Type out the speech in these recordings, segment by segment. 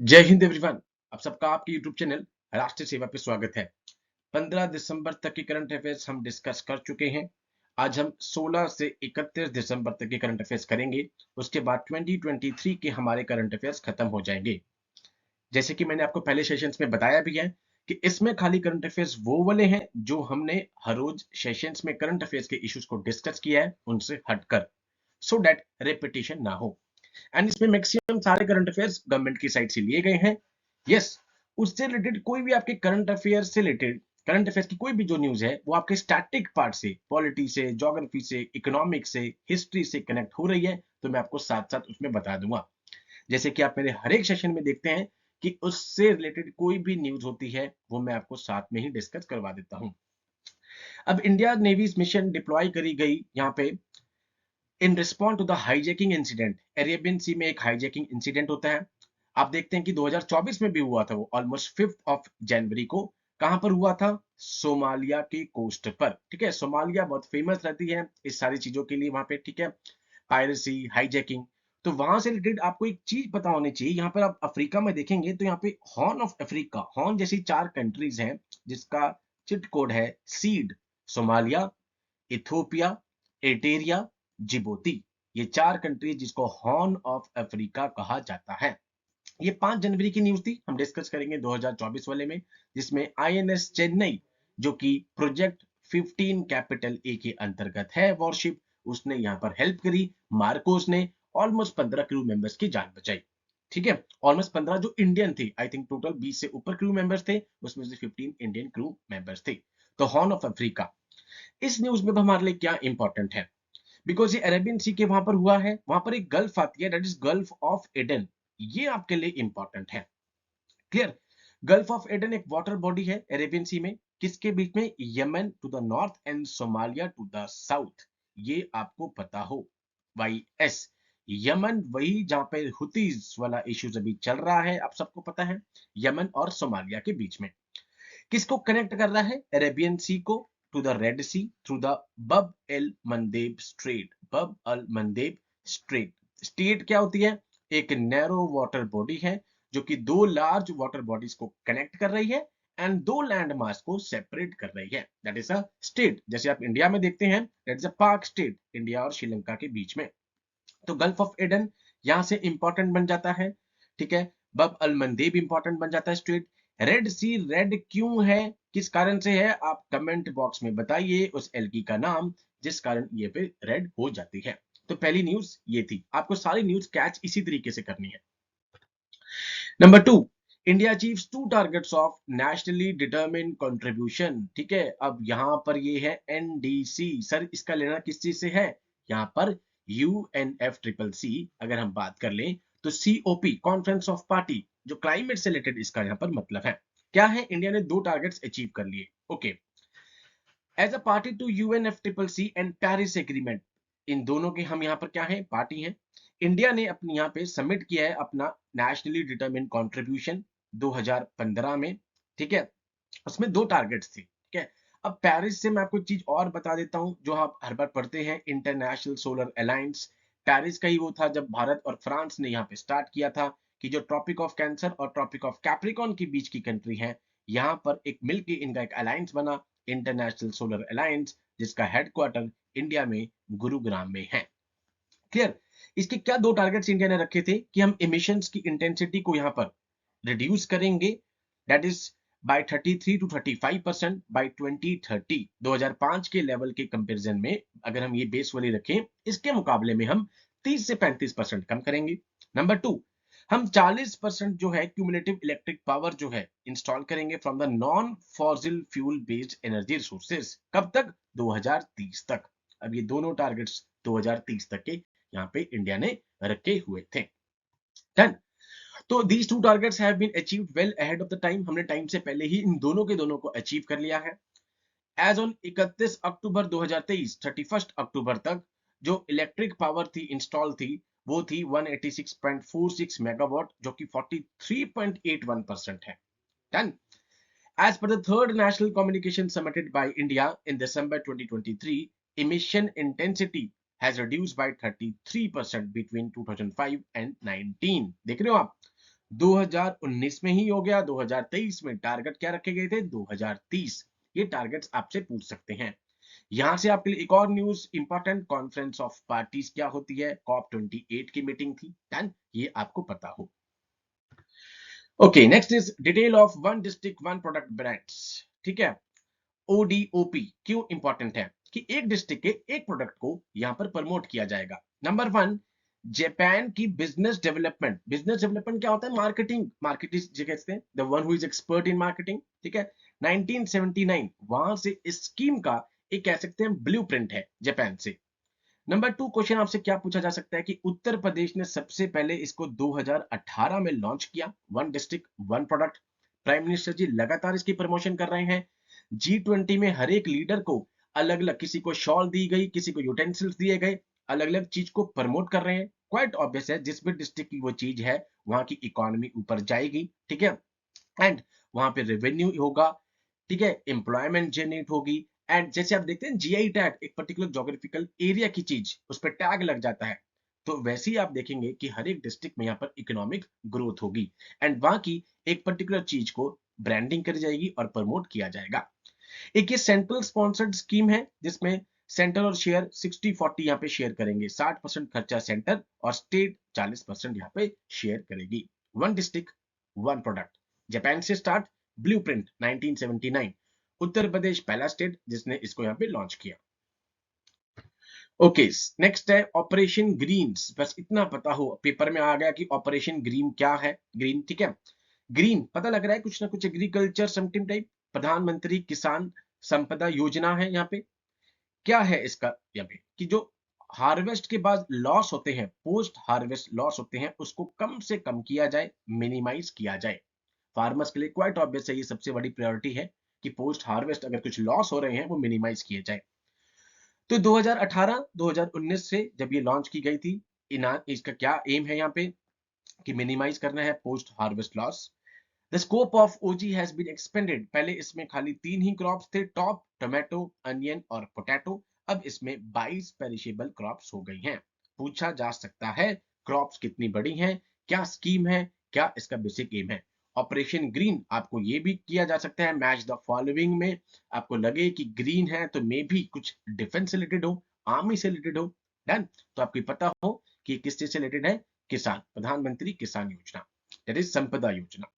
जय हिंद एवरीवन। आप सबका आपके यूट्यूब चैनल राष्ट्रीय सेवा पे स्वागत है। 15 दिसंबर तक के करंट अफेयर्स हम डिस्कस कर चुके हैं। आज हम 16 से 31 दिसंबर तक के करंट अफेयर्स करेंगे। उसके बाद 2023 के हमारे करंट अफेयर्स खत्म हो जाएंगे। जैसे कि मैंने आपको पहले सेशंस में बताया भी है कि इसमें खाली करंट अफेयर्स वो वाले हैं जो हमने हर रोज सेशंस में करंट अफेयर्स के इश्यूज को डिस्कस किया है उनसे हटकर, सो दैट रेपिटेशन ना हो। एंड इसमें मैक्सिमम सारे करंट अफेयर्स गवर्नमेंट की साइड से लिए गए हैं। यस, उससे रिलेटेड कोई भी आपके करंट अफेयर से रिलेटेड करंट अफेयर्स की कोई भी जो न्यूज है वो आपके स्टैटिक पार्ट से, पॉलिटी से, ज्योग्राफी से, इकोनॉमिक्स से, हिस्ट्री से कनेक्ट हो रही है तो मैं आपको साथ साथ उसमें बता दूंगा। जैसे कि आप मेरे हर एक सेशन में देखते हैं कि उससे रिलेटेड कोई भी न्यूज होती है वो मैं आपको साथ में ही डिस्कस करवा देता हूं। अब इंडिया नेवी मिशन डिप्लॉय करी गई यहाँ पे in respond to the hijacking incident. Arabian Sea में एक हाईजैकिंग इंसिडेंट होता है। आप देखते हैं कि 2024 में भी हुआ था, वो ऑलमोस्ट 5 जनवरी को। कहां पर हुआ था? सोमालिया के कोस्ट पर। ठीक है, सोमालिया बहुत फेमस रहती है इस सारी चीजों के लिए वहां पे। ठीक है, पायरेसी, हाईजैकिंग। तो वहां से रिलेटेड आपको एक चीज पता होनी चाहिए। यहाँ पर आप अफ्रीका में देखेंगे तो यहाँ पे हॉर्न ऑफ अफ्रीका, हॉर्न जैसी 4 कंट्रीज हैं जिसका चिट कोड है SEED. Somalia, Ethiopia, Eritrea, Djibouti. ये 4 कंट्री जिसको हॉर्न ऑफ अफ्रीका कहा जाता है। ये 5 जनवरी की न्यूज थी, हम डिस्कस करेंगे 2024 वाले में, जिसमें आईएनएस चेन्नई जो कि प्रोजेक्ट 15 कैपिटल ए के अंतर्गत है वॉरशिप, उसने यहां पर हेल्प करी। मार्कोस ने ऑलमोस्ट 15 क्रू मेंबर्स की जान बचाई। ठीक है, ऑलमोस्ट 15 जो इंडियन थे, आई थिंक टोटल 20 से ऊपर क्रू मेंबर्स थे, उसमें से 15 इंडियन क्रू मेंबर्स थे। तो हॉर्न ऑफ अफ्रीका इस न्यूज में हमारे लिए क्या इंपॉर्टेंट है? बिकॉज ये अरेबियन सी के वहां पर हुआ है, वहां पर एक गल्फ आती है, that is Gulf of Aden. ये आपके लिए इंपॉर्टेंट है। क्लियर? गल्फ ऑफ एडन एक वाटर बॉडी है अरेबियन सी में। किसके बीच में? Yemen to the north and Somalia to the south. ये आपको पता हो। वाई एस, यमन वही जहां पे हुतीज वाला इश्यूज अभी चल रहा है, आप सबको पता है, यमन और सोमालिया के बीच में। किसको कनेक्ट कर रहा है? अरेबियन सी को to the Red Sea through the Bab el Mandeb strait. Bab al मंदेब straight, straight क्या होती है? एक नैरो वाटर बॉडी है जो कि 2 लार्ज वाटर बॉडीज को कनेक्ट कर रही है एंड 2 लैंड मास को सेपरेट कर रही है। That is a state. जैसे आप इंडिया में देखते हैं, दैट इज अ पाक स्टेट, इंडिया और श्रीलंका के बीच में। तो गल्फ ऑफ एडन यहां से इंपॉर्टेंट बन जाता है। ठीक है, बब अल मंदेब इंपॉर्टेंट बन जाता है स्ट्रेट। रेड सी रेड क्यों है, किस कारण से है, आप कमेंट बॉक्स में बताइए उस एल्गी का नाम जिस कारण ये पे रेड हो जाती है। तो पहली न्यूज ये थी, आपको सारी न्यूज कैच इसी तरीके से करनी है। Number 2, India achieves 2 targets of nationally determined contribution. ठीक है, अब यहां पर ये है एनडीसी। सर इसका लेना किस चीज से है? यहां पर यूएनएफ ट्रिपल सी अगर हम बात कर लें तो सीओपी, कॉन्फ्रेंस ऑफ पार्टी, जो क्लाइमेट से रिलेटेड इसका यहां पर मतलब है। क्या है? इंडिया ने 2 टारगेट्स अचीव कर लिए। Okay, as a party to UNF triple C and Paris agreement, इन दोनों के हम यहाँ पर क्या है? पार्टी हैं। इंडिया ने अपने यहाँ पे सबमिट किया है अपना नेशनली डिटरमिन्ड कंट्रीब्यूशन 2015 में। ठीक है, उसमें 2 टारगेट्स थे। ठीक है, अब पेरिस से मैं आपको एक चीज और बता देता हूं जो आप हर बार पढ़ते हैं, इंटरनेशनल सोलर अलायंस। पेरिस का ही वो था जब भारत और फ्रांस ने यहाँ पे स्टार्ट किया था कि जो ट्रॉपिक ऑफ कैंसर और ट्रॉपिक ऑफ कैप्रिकॉन के बीच की कंट्री है, यहाँ पर एक मिलके इनका एक अलायंस बना, इंटरनेशनल सोलर अलायंस, जिसका हेडक्वार्टर इंडिया में गुरुग्राम में है। क्लियर? इसके क्या 2 टारगेट्स इंडिया ने रखे थे कि हम इमिशंस की इंटेंसिटी को यहाँ पर रिड्यूस करेंगे, that is by 33 to 35% by 2030। 2005 के लेवल के कंपैरिजन में अगर हम ये बेस वाली रखें, इसके मुकाबले में हम 30 से 35% कम करेंगे। नंबर 2, हम 40% जो है क्यूमुलेटिव इलेक्ट्रिक पावर जो है इंस्टॉल करेंगे from the non fossil fuel based energy resources. कब तक? 2030 तक। अब ये दोनों टारगेट्स 2030 तक के यहाँ पे इंडिया ने रखे हुए थे। डन। तो these 2 targets have been achieved well ahead of the time. हमने टाइम से पहले ही इन दोनों के दोनों को अचीव कर लिया है। एज ऑन 31 अक्टूबर 2023, 31 अक्टूबर तक जो इलेक्ट्रिक पावर थी इंस्टॉल थी वो थी 186.46 मेगावाट, जो कि 43.81% है। Done. As per the third national communication submitted by India in December 2023, emission intensity has reduced by 33% between 2005 and 19। देख रहे हो आप, 2019 में ही हो गया, 2023 में टारगेट क्या रखे गए थे, 2030। ये टारगेट्स आपसे पूछ सकते हैं। यहां से आपके लिए एक और news important, conference of parties क्या होती है, COP 28 की मीटिंग थी, डन, ये आपको पता हो। Okay, next is detail of one district one product brands. ठीक है, ODOP क्यों इंपॉर्टेंट है कि एक डिस्ट्रिक्ट के एक प्रोडक्ट को यहां पर प्रमोट किया जाएगा। नंबर वन, जापान की बिजनेस डेवलपमेंट। बिजनेस डेवलपमेंट क्या होता है, मार्केटिंग, मार्केटिंग जो कहते हैं, the one who is expert in marketing. ठीक है, 1979 वहां से इस स्कीम का एक कह सकते हैं ब्लूप्रिंट है जापान से। नंबर टू क्वेश्चन आपसे क्या पूछा जा सकता है कि उत्तर प्रदेश ने सबसे पहले इसको 2018 में लॉन्च किया, one district one product. Prime minister ji लगातार इसकी प्रमोशन कर रहे हैं। G20 में हर एक लीडर को अलग अलग, किसी को शॉल दी गई, किसी को यूटेंसिल्स दिए गए, अलग अलग चीज को प्रमोट कर रहे हैं। क्वाइट ऑब्वियस है, जिस भी डिस्ट्रिक्ट की वो चीज है वहां की इकोनॉमी ऊपर जाएगी। ठीक है, एंड वहां पे रेवेन्यू होगा, ठीक है, एम्प्लॉयमेंट जनरेट होगी। एंड जैसे आप देखते हैं जीआई टैग, एक पर्टिकुलर ज्योग्राफिकल एरिया की चीज उस पर टैग लग जाता है, तो वैसे ही आप देखेंगे कि हर एक डिस्ट्रिक्ट में यहाँ पर इकोनॉमिक ग्रोथ होगी एंड वहां की एक पर्टिकुलर चीज को ब्रांडिंग करी जाएगी और प्रमोट किया जाएगा। एक ये सेंट्रल स्पॉन्सर्ड स्कीम है जिसमें सेंटर और शेयर 60-40 यहाँ पे शेयर करेंगे, 60% खर्चा सेंटर और स्टेट 40% यहाँ पे शेयर करेगी। One district one product, Japan से स्टार्ट, ब्लूप्रिंट 1979, उत्तर प्रदेश पहला स्टेट जिसने इसको यहाँ पे लॉन्च किया। ओके, नेक्स्ट है ऑपरेशन ग्रीन्स। बस इतना पता हो, पेपर में आ गया कि ऑपरेशन ग्रीन क्या है। ग्रीन, ठीक है, ग्रीन पता लग रहा है कुछ ना कुछ एग्रीकल्चर समथिंग टाइप, प्रधानमंत्री किसान संपदा योजना है यहाँ पे। क्या है इसका यहाँ पे कि जो हार्वेस्ट के बाद लॉस होते हैं, पोस्ट हार्वेस्ट लॉस होते हैं, उसको कम से कम किया जाए, मिनिमाइज किया जाए। फार्मर्स के लिए क्वाइट ऑब्वियस है, ये सबसे बड़ी प्रायोरिटी है कि पोस्ट हार्वेस्ट अगर कुछ लॉस हो रहे हैं वो मिनिमाइज किए जाए। तो 2018-2019 से जब ये लॉन्च की गई थी, इसका क्या एम है यहाँ पे कि मिनिमाइज करना है post harvest loss. The scope of OG has been expanded. पहले इसमें खाली 3 ही क्रॉप्स थे, टॉप, टोमेटो, अनियन और पोटैटो। अब इसमें 22 पेरिशेबल क्रॉप्स हो गई हैं। पूछा जा सकता है क्रॉप्स कितनी बड़ी हैं, क्या स्कीम है, क्या इसका बेसिक एम है। ऑपरेशन ग्रीन आपको ये भी किया जा सकता है मैच द फॉलोइंग में, आपको लगे कि ग्रीन है तो मे भी कुछ डिफेंस से रिलेटेड हो, आर्मी से रिलेटेड हो, डन, तो आपको पता हो कि किस चीज से रिलेटेड है, किसान, प्रधानमंत्री किसान योजना, दैट इज संपदा योजना।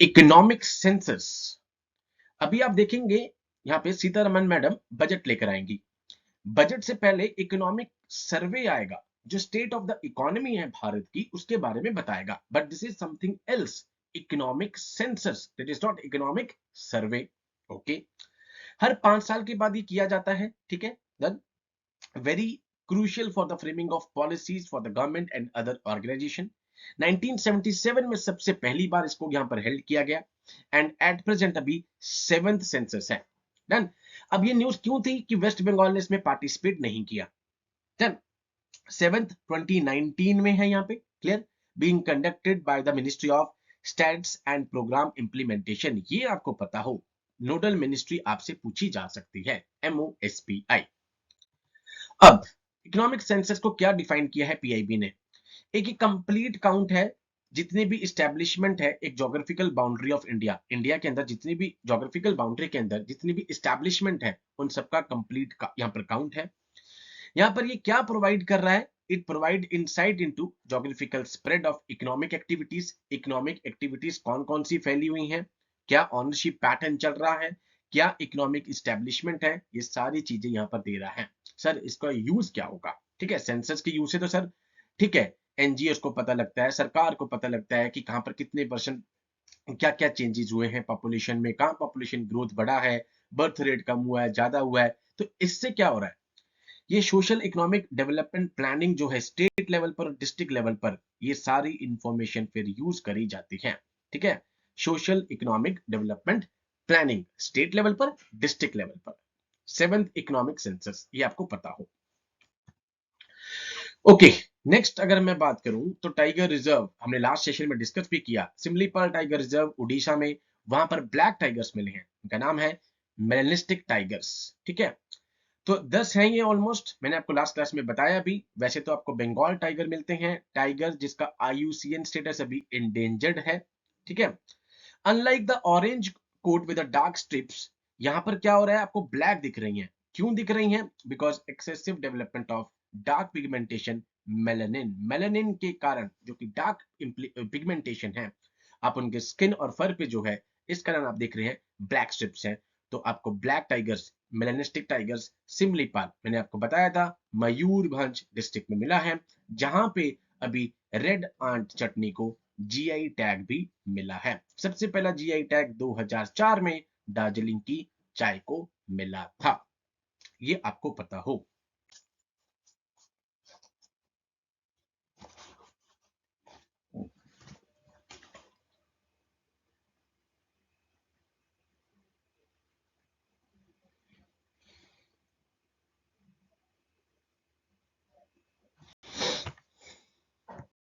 इकोनॉमिक सेंसस, अभी आप देखेंगे यहाँ पे सीतारमन मैडम बजट लेकर आएंगी। बजट से पहले इकोनॉमिक सर्वे आएगा, जो स्टेट ऑफ द इकोनॉमी है भारत की उसके बारे में बताएगा, but this is something else. Economic census, that is not economic survey. Okay, हर 5 साल के बाद ये किया जाता है। ठीक है, then very crucial for the framing of policies for the government and other organisation. 1977 में सबसे पहली बार इसको यहां पर हेल्ड किया गया एंड एट प्रेजेंट अभी 7th सेंसस है। डन, अब ये न्यूज क्यों थी कि वेस्ट बंगाल ने इसमें पार्टिसिपेट नहीं किया। डन, 7th 2019 में है यहाँ पे, clear, being conducted by the Ministry of Stats and Programme Implementation. ये आपको पता हो, नोडल मिनिस्ट्री आपसे पूछी जा सकती है, MOSPI। अब इकोनॉमिक सेंसस को क्या डिफाइन किया है पीआईबी ने, एक कंप्लीट काउंट है, जितने भी इस्टेब्लिशमेंट है एक geographical boundary of India, India के अंदर जितनी भी ज्योग्राफिकल बाउंड्री के अंदर जितनी भी इस्टेब्लिशमेंट है उन सबका कंप्लीट यहाँ पर काउंट है। यहाँ पर ये क्या प्रोवाइड कर रहा है, it provide insight into geographical spread of economic activities. Economic activities कौन कौन सी फैली हुई हैं, क्या ऑनरशिप पैटर्न चल रहा है, क्या इकोनॉमिक इस्टेब्लिशमेंट है, ये सारी चीजें यहाँ पर दे रहा है। सर इसका यूज क्या होगा, ठीक है, सेंसस के यूज से तो सर ठीक है, एनजीओ को पता लगता है, सरकार को पता लगता है कि कहां पर कितने परसेंट क्या क्या चेंजेस हुए हैं पॉपुलेशन में, कहां पॉपुलेशन ग्रोथ बढ़ा है, बर्थ रेट कम हुआ है, ज्यादा हुआ है। तो इससे क्या हो रहा है, ये सोशल इकोनॉमिक डेवलपमेंट प्लानिंग जो है स्टेट लेवल पर, डिस्ट्रिक्ट लेवल पर, ये सारी इंफॉर्मेशन फिर यूज करी जाती है। ठीक है, social economic development planning state level पर, डिस्ट्रिक्ट लेवल पर। 7th इकोनॉमिक सेंसस, ये आपको पता हो। ओके, नेक्स्ट अगर मैं बात करूं तो टाइगर रिजर्व, हमने लास्ट सेशन में डिस्कस भी किया, सिमलीपाल टाइगर रिजर्व उड़ीसा में, वहां पर ब्लैक टाइगर्स मिले हैं, उनका नाम है मेलनिस्टिक टाइगर्स। ठीक है, तो 10 हैं ये ऑलमोस्ट, मैंने आपको लास्ट क्लास में बताया भी। वैसे तो आपको बंगाल टाइगर मिलते हैं, टाइगर जिसका IUCN स्टेटस अभी इंडेंजर्ड है, ठीक है। Unlike the orange coat with dark stripes, यहां पर क्या हो रहा है, आपको ब्लैक दिख रही हैं। क्यों दिख रही हैं? Because excessive development of dark pigmentation melanin, melanin के कारण जो कि डार्क पिगमेंटेशन है आप उनके स्किन और फर पे जो है, इस कारण आप देख रहे हैं ब्लैक स्ट्रिप्स हैं। तो आपको black tigers, melanistic tigers Similipal मैंने आपको बताया था मयूरभंज डिस्ट्रिक्ट में मिला है, जहां पे अभी रेड आंट चटनी को जीआई टैग भी मिला है। सबसे पहला जीआई टैग 2004 में दार्जिलिंग की चाय को मिला था, ये आपको पता हो।